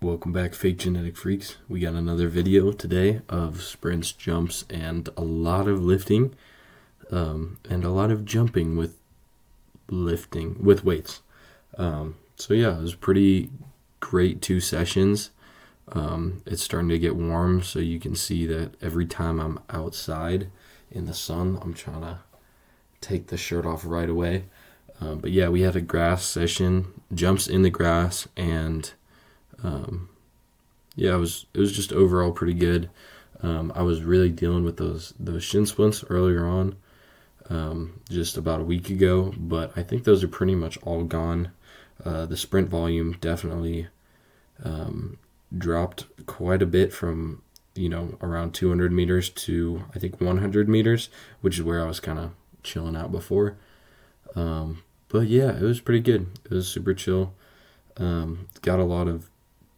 Welcome back, fake genetic freaks. We got another video today of sprints, jumps, and a lot of lifting, and a lot of jumping with lifting with weights. So yeah, it was pretty great 2 sessions. It's starting to get warm, so you can see that every time I'm outside in the sun, I'm trying to take the shirt off right away. But yeah, we had a grass session, jumps in the grass, and yeah, it was just overall pretty good. I was really dealing with those shin splints earlier on, just about a week ago, but I think those are pretty much all gone. The sprint volume definitely dropped quite a bit from around 200 meters to I think 100 meters, which is where I was kind of chilling out before. But yeah, it was pretty good. It was super chill. Got a lot of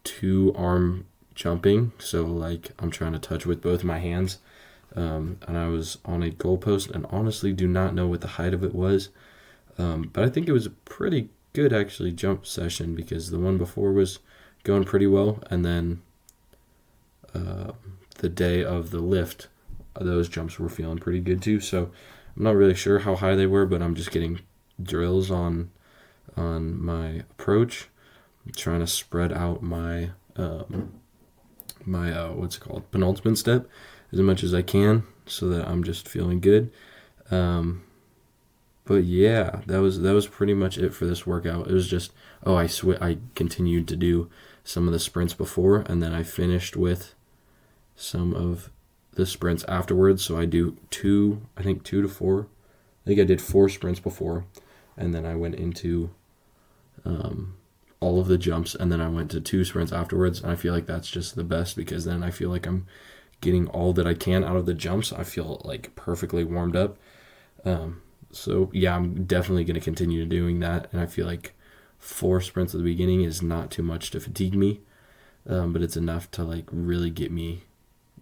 2-arm jumping, so like I'm trying to touch with both my hands, and I was on a goalpost and honestly do not know what the height of it was, but I think it was a pretty good actually jump session because the one before was going pretty well, and then the day of the lift, those jumps were feeling pretty good too. So I'm not really sure how high they were, but I'm just getting drills on my approach. I'm trying to spread out my penultimate step as much as I can so that I'm just feeling good. But yeah, that was pretty much it for this workout. It was just I continued to do some of the sprints before, and then I finished with some of the sprints afterwards. So I do two to four. I think I did 4 sprints before, and then I went into all of the jumps, and then I went to 2 sprints afterwards. And I feel like that's just the best because then I feel like I'm getting all that I can out of the jumps. I feel like perfectly warmed up. So yeah, I'm definitely going to continue doing that. And I feel like 4 sprints at the beginning is not too much to fatigue me, but it's enough to like really get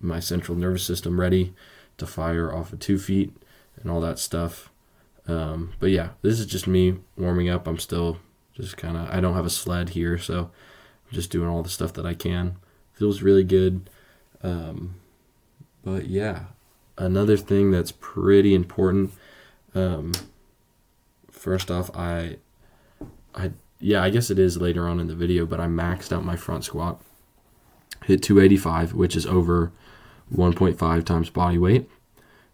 my central nervous system ready to fire off of 2 feet and all that stuff. But yeah, this is just me warming up. I'm still just I don't have a sled here, so I'm just doing all the stuff that I can. Feels really good. But yeah, another thing that's pretty important. First off, I guess it is later on in the video, but I maxed out my front squat. Hit 285, which is over 1.5 times body weight,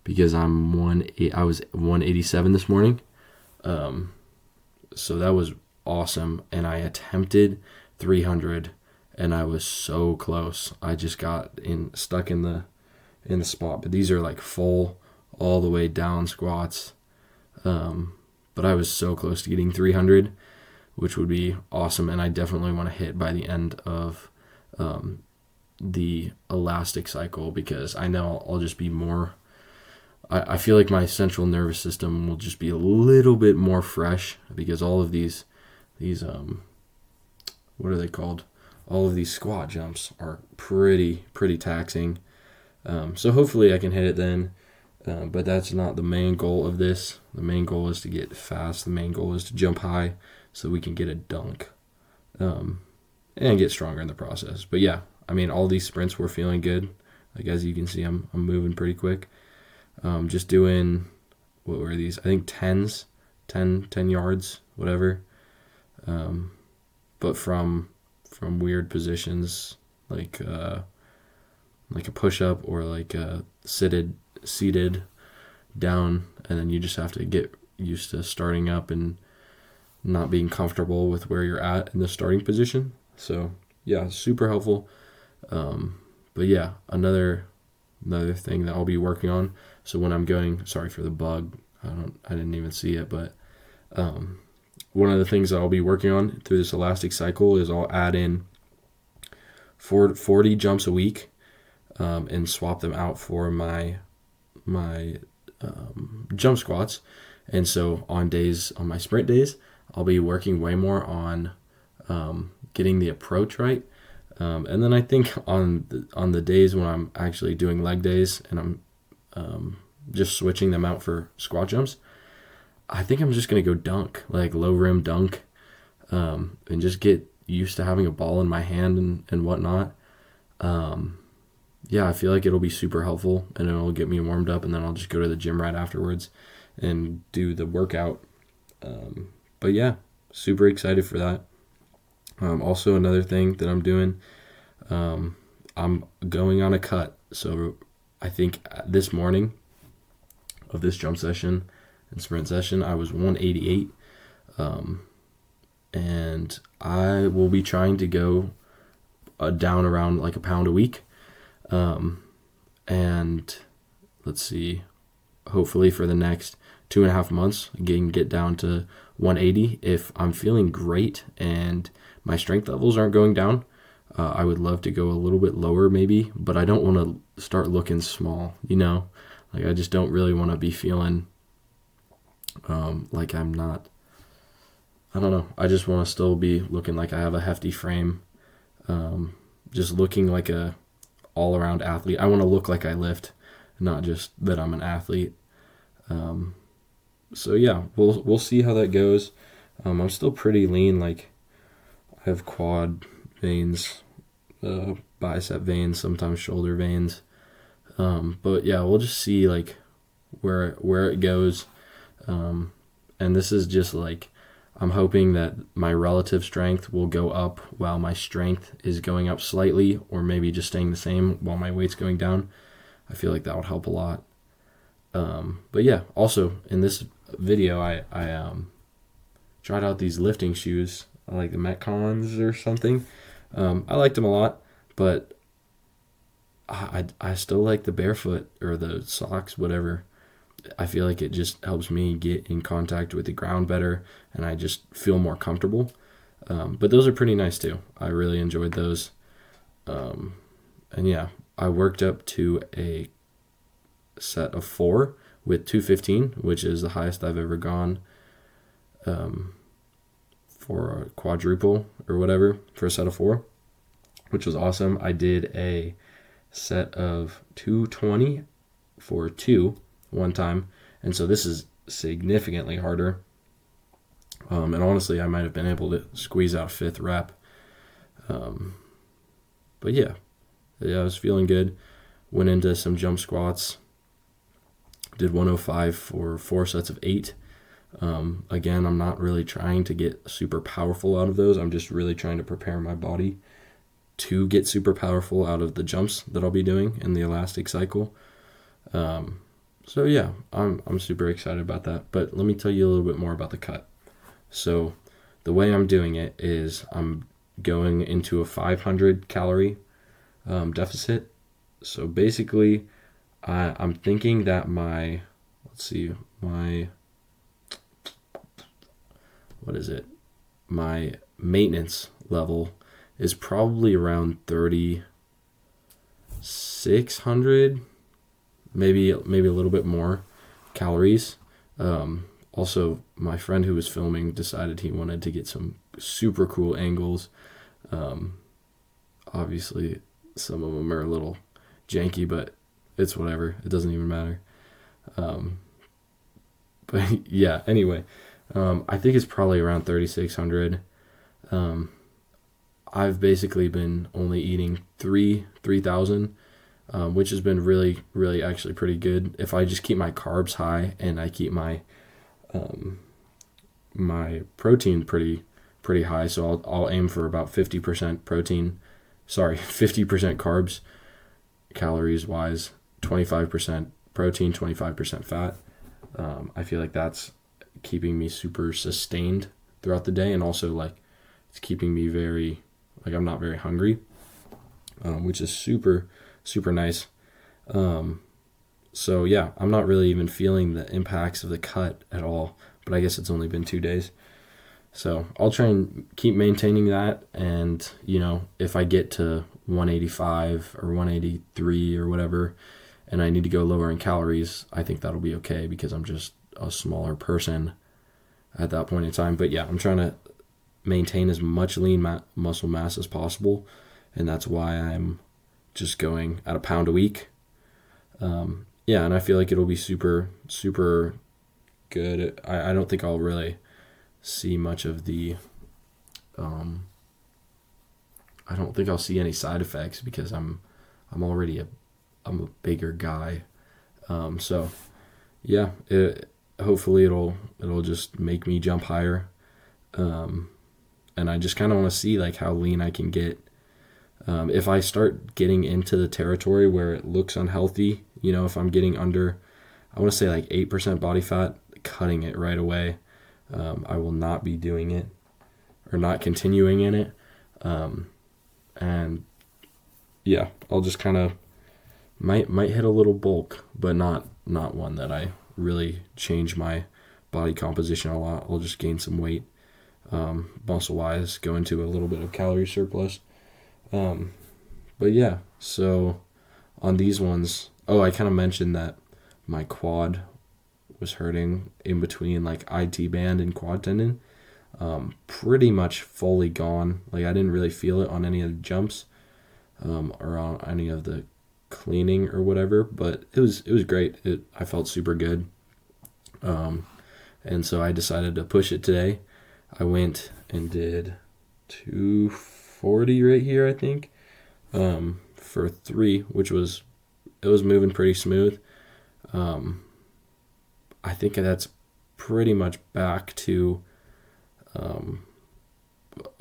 because I was 187 this morning. So that was awesome, and I attempted 300, and I was so close. I just got stuck in the spot. But these are like full all the way down squats. But I was so close to getting 300, which would be awesome, and I definitely want to hit by the end of the elastic cycle, because I know I'll just be more. I feel like my central nervous system will just be a little bit more fresh, because all of these what are they called? All of these squat jumps are pretty taxing. So hopefully I can hit it then. But that's not the main goal of this. The main goal is to get fast. The main goal is to jump high so we can get a dunk, and get stronger in the process. But yeah, I mean, all these sprints were feeling good. Like, as you can see, I'm moving pretty quick. Just doing, what were these? I think 10s, 10 yards, whatever. But from weird positions, like a push-up or like a seated down, and then you just have to get used to starting up and not being comfortable with where you're at in the starting position. So yeah, super helpful. But yeah, another thing that I'll be working on. So when I'm going, sorry for the bug, I didn't even see it, but one of the things that I'll be working on through this elastic cycle is I'll add in 40 jumps a week, and swap them out for my jump squats. And so on my sprint days, I'll be working way more on getting the approach right. And then I think on the days when I'm actually doing leg days and I'm just switching them out for squat jumps, I think I'm just going to go dunk, like low rim dunk, and just get used to having a ball in my hand and whatnot. Yeah, I feel like it'll be super helpful and it'll get me warmed up, and then I'll just go to the gym right afterwards and do the workout. But yeah, super excited for that. Also, another thing that I'm doing, I'm going on a cut. So I think this morning of this jump session and sprint session, I was 188. And I will be trying to go down around like a pound a week. And let's see, hopefully for the next 2.5 months, get down to 180. If I'm feeling great and my strength levels aren't going down, I would love to go a little bit lower maybe, but I don't want to start looking small, like I just don't really want to be feeling like I'm not, I don't know. I just want to still be looking like I have a hefty frame, just looking like a all-around athlete. I want to look like I lift, not just that I'm an athlete. So yeah, we'll see how that goes. I'm still pretty lean. Like I have quad veins, bicep veins, sometimes shoulder veins. But yeah, we'll just see like where it goes. And this is just like, I'm hoping that my relative strength will go up while my strength is going up slightly, or maybe just staying the same while my weight's going down. I feel like that would help a lot. But yeah, also in this video, I tried out these lifting shoes. I like the Metcons or something. I liked them a lot, but I still like the barefoot or the socks, whatever. I feel like it just helps me get in contact with the ground better, and I just feel more comfortable. But those are pretty nice too. I really enjoyed those. And yeah, I worked up to a set of 4 with 215, which is the highest I've ever gone for a quadruple or whatever, for a set of 4, which was awesome. I did a set of 220 for 2 one time, and so this is significantly harder. And honestly, I might have been able to squeeze out a 5th rep. But yeah, I was feeling good. Went into some jump squats. Did 105 for 4 sets of 8. Again, I'm not really trying to get super powerful out of those. I'm just really trying to prepare my body to get super powerful out of the jumps that I'll be doing in the elastic cycle. So yeah, I'm super excited about that. But let me tell you a little bit more about the cut. So the way I'm doing it is I'm going into a 500 calorie deficit. So basically, I'm thinking that my maintenance level is probably around 3,600, maybe a little bit more calories. Also, my friend who was filming decided he wanted to get some super cool angles. Obviously, some of them are a little janky, but it's whatever. It doesn't even matter. But yeah, anyway, I think it's probably around 3,600. I've basically been only eating 3,000, which has been really, really actually pretty good. If I just keep my carbs high and I keep my my protein pretty high, so I'll aim for about 50% protein. 50% carbs, calories wise, 25% protein, 25% fat. I feel like that's keeping me super sustained throughout the day, and also like it's keeping me I'm not very hungry, which is super, super nice. So yeah, I'm not really even feeling the impacts of the cut at all, but I guess it's only been 2 days. So I'll try and keep maintaining that, and if I get to 185 or 183 or whatever, and I need to go lower in calories, I think that'll be okay because I'm just a smaller person at that point in time. But yeah, I'm trying to maintain as much lean muscle mass as possible, and that's why I'm just going at a pound a week. Yeah, and I feel like it'll be super, super good. I don't think I'll really see much of the I don't think I'll see any side effects because I'm a bigger guy. So yeah, hopefully it'll just make me jump higher. And I just kind of want to see like how lean I can get. If I start getting into the territory where it looks unhealthy, if I'm getting under, I want to say like 8% body fat, cutting it right away. I will not be doing it or not continuing in it. And yeah, I'll just kind of might hit a little bulk, but not one that I really change my body composition a lot. I'll just gain some weight, muscle wise, go into a little bit of calorie surplus. But yeah, so on these ones, I kind of mentioned that my quad was hurting in between like IT band and quad tendon. Pretty much fully gone. Like I didn't really feel it on any of the jumps, or on any of the cleaning or whatever, but it was great. I felt super good. And so I decided to push it today. I went and did 240 right here, I think, for 3, which was moving pretty smooth. I think that's pretty much back to,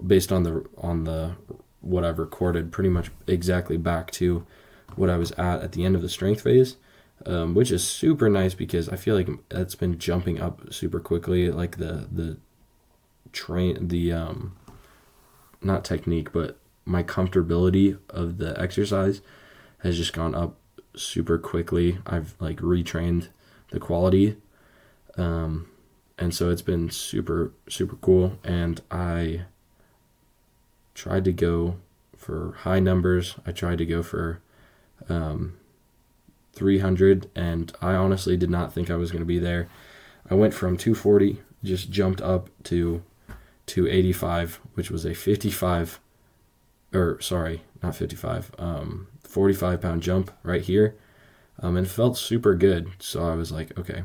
based on the what I've recorded, pretty much exactly back to what I was at the end of the strength phase, which is super nice because I feel like it's been jumping up super quickly. Like the not technique, but my comfortability of the exercise has just gone up super quickly. I've like retrained the quality, and so it's been super, super cool. And I tried to go for high numbers. I tried to go for 300, and I honestly did not think I was going to be there. I went from 240, just jumped up to 285, which was a 45 pound jump right here, and it felt super good. So I was like, okay,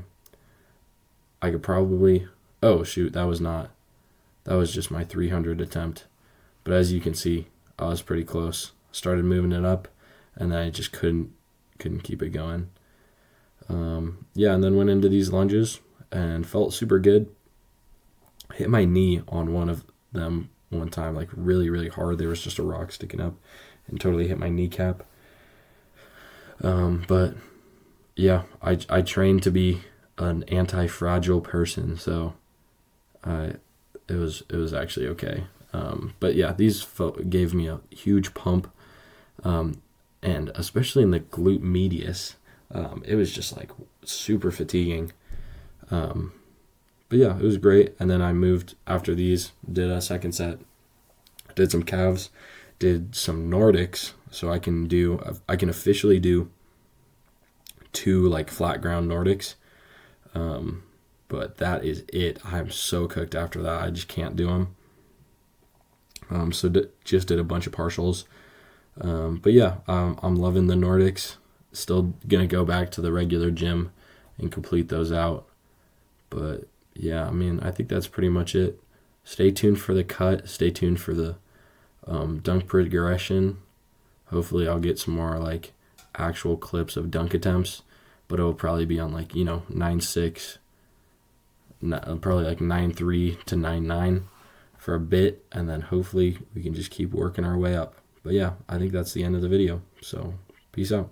I could probably, that was just my 300 attempt. But as you can see, I was pretty close. Started moving it up, and then I just couldn't keep it going. And then went into these lunges and felt super good. Hit my knee on one of them one time, like really, really hard. There was just a rock sticking up and totally hit my kneecap. But yeah, I trained to be an anti-fragile person, so it was actually okay. But yeah, these gave me a huge pump, and especially in the glute medius, it was just like super fatiguing. But yeah, it was great. And then I moved after these, did a second set, did some calves, did some Nordics, so I can officially do 2 like flat ground Nordics. But that is it. I'm so cooked after that. I just can't do them. So just did a bunch of partials. But yeah, I'm loving the Nordics. Still gonna go back to the regular gym and complete those out. But yeah, I mean, I think that's pretty much it. Stay tuned for the cut. Stay tuned for the dunk progression. Hopefully I'll get some more like actual clips of dunk attempts, but it'll probably be on like 9.6, probably like 9.3 to 9.9 for a bit, and then hopefully we can just keep working our way up. But yeah, I think that's the end of the video. So peace out.